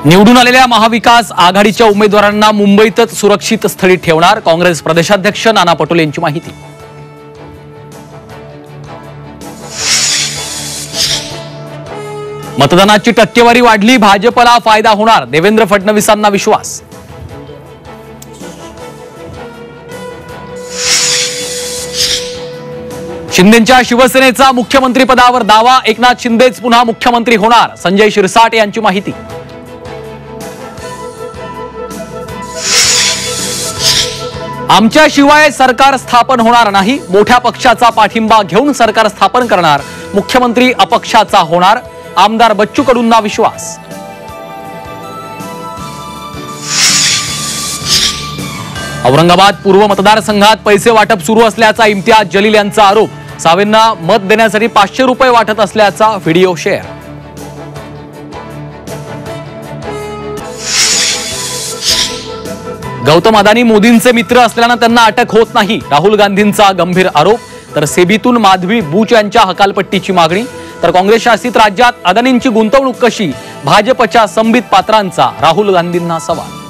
निवडून आलेल्या महाविकास आघाडीच्या उमेदवारांना मुंबईतच सुरक्षित स्थळी ठेवणार, काँग्रेस प्रदेशाध्यक्ष नाना पटोले यांची माहिती। मतदानाची टक्केवारी वाढली, भाजपला फायदा होणार, देवेंद्र फडणवीसांना विश्वास। शिंदेंच्या शिवसेनेचा मुख्यमंत्रीपदावर दावा, एकनाथ शिंदेच पुन्हा मुख्यमंत्री होणार, संजय शिरसाट यांची माहिती। आमच्याशिवाय सरकार स्थापन होणार नाही, मोठ्या पक्षाचा पाठिंबा घेऊन सरकार स्थापन करणार, मुख्यमंत्री अपक्षाचा होणार, आमदार बच्चू कडूंना विश्वास। औरंगाबाद पूर्व मतदारसंघात पैसे वाटप सुरू असल्याचा इम्तियाज जलील यांचा आरोप, सावेंना मत देण्यासाठी 500 रुपये वाटत असल्याचा व्हिडिओ शेअर। गौतम अदानी मोदींचे मित्र असल्याने त्यांना अटक होत नाही, राहुल गांधींचा गंभीर आरोप, तर सेबीतून माधवी बूच यांच्या हकालपट्टीची मागणी। तर काँग्रेस शासित राज्यात अदानींची गुंतवणूक कशी, भाजपच्या संबित पात्रांचा राहुल गांधींना सवाल।